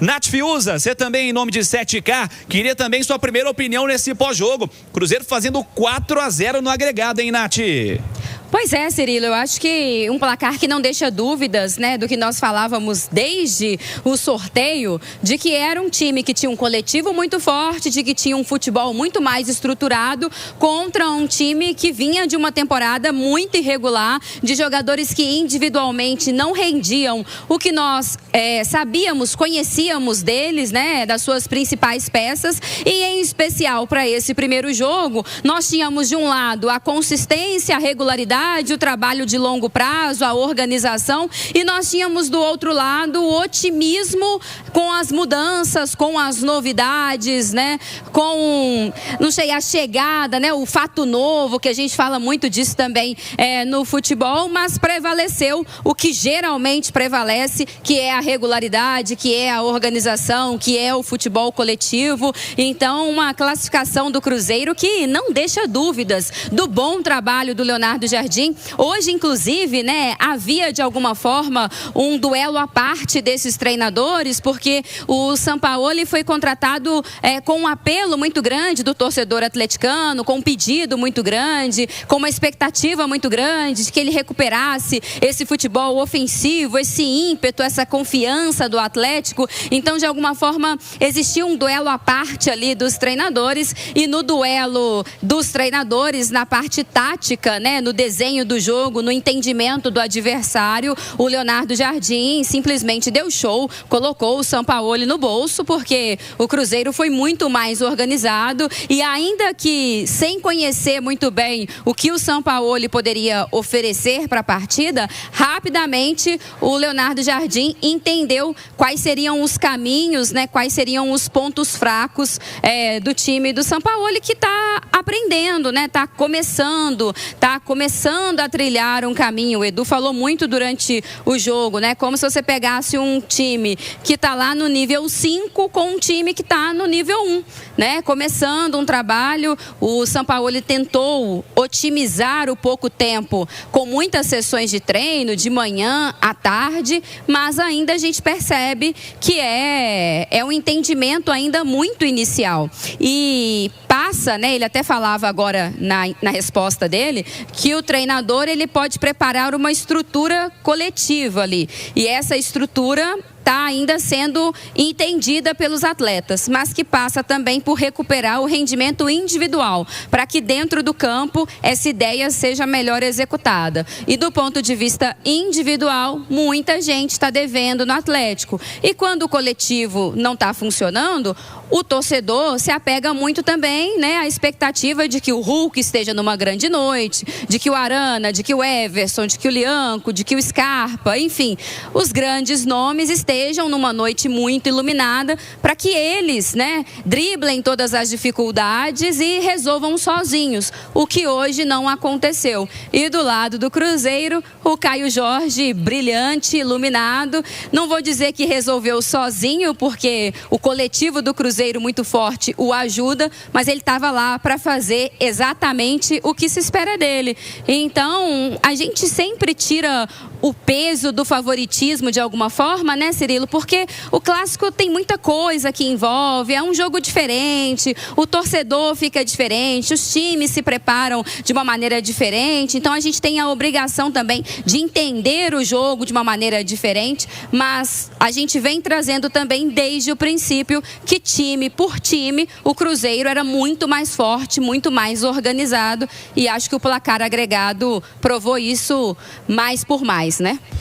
Nath Fiuza, você também em nome de 7K, queria também sua primeira opinião nesse pós-jogo. Cruzeiro fazendo 4-0 no agregado, hein, Nath? Pois é, Cirilo, eu acho que um placar que não deixa dúvidas, né, do que nós falávamos desde o sorteio, de que era um time que tinha um coletivo muito forte, de que tinha um futebol muito mais estruturado, contra um time que vinha de uma temporada muito irregular, de jogadores que individualmente não rendiam o que nós sabíamos, conhecíamos deles, né, das suas principais peças, e em especial para esse primeiro jogo, nós tínhamos de um lado a consistência, a regularidade, o trabalho de longo prazo, a organização, e nós tínhamos do outro lado o otimismo com as mudanças, com as novidades, né? Com, não sei, a chegada, né? O fato novo, que a gente fala muito disso também no futebol, mas prevaleceu o que geralmente prevalece, que é a regularidade, que é a organização, que é o futebol coletivo. Então, uma classificação do Cruzeiro que não deixa dúvidas do bom trabalho do Leonardo Jardim. Hoje, inclusive, né, havia de alguma forma um duelo à parte desses treinadores, porque o Sampaoli foi contratado com um apelo muito grande do torcedor atleticano, com um pedido muito grande, com uma expectativa muito grande de que ele recuperasse esse futebol ofensivo, esse ímpeto, essa confiança do Atlético. Então, de alguma forma, existia um duelo à parte ali dos treinadores, e no duelo dos treinadores, na parte tática, né, no desenho do jogo, no entendimento do adversário, o Leonardo Jardim simplesmente deu show, colocou o Sampaoli no bolso, porque o Cruzeiro foi muito mais organizado, e ainda que sem conhecer muito bem o que o Sampaoli poderia oferecer para a partida, rapidamente o Leonardo Jardim entendeu quais seriam os caminhos, né, quais seriam os pontos fracos do time do Sampaoli, que está aprendendo, né, está começando a trilhar um caminho. O Edu falou muito durante o jogo, né? Como se você pegasse um time que está lá no nível 5 com um time que está no nível 1, né? Começando um trabalho, o Sampaoli tentou otimizar o pouco tempo com muitas sessões de treino, de manhã à tarde, mas ainda a gente percebe que é um entendimento ainda muito inicial. E passa, né? Ele até falava agora na resposta dele, que o treinador ele pode preparar uma estrutura coletiva ali, e essa estrutura está ainda sendo entendida pelos atletas, mas que passa também por recuperar o rendimento individual, para que dentro do campo essa ideia seja melhor executada. E do ponto de vista individual, muita gente está devendo no Atlético. E quando o coletivo não está funcionando, o torcedor se apega muito também, né, à expectativa de que o Hulk esteja numa grande noite, de que o Arana, de que o Everson, de que o Lianco, de que o Scarpa, enfim, os grandes nomes estejam numa noite muito iluminada, para que eles, né, driblem todas as dificuldades e resolvam sozinhos, o que hoje não aconteceu. E do lado do Cruzeiro, o Caio Jorge, brilhante, iluminado, não vou dizer que resolveu sozinho, porque o coletivo do Cruzeiro muito forte o ajuda, mas ele estava lá para fazer exatamente o que se espera dele. Então, a gente sempre tira o peso do favoritismo de alguma forma, né, Cirilo? Porque o clássico tem muita coisa que envolve, é um jogo diferente, o torcedor fica diferente, os times se preparam de uma maneira diferente, então a gente tem a obrigação também de entender o jogo de uma maneira diferente, mas a gente vem trazendo também desde o princípio que time por time, o Cruzeiro era muito mais forte, muito mais organizado, e acho que o placar agregado provou isso mais por mais, né?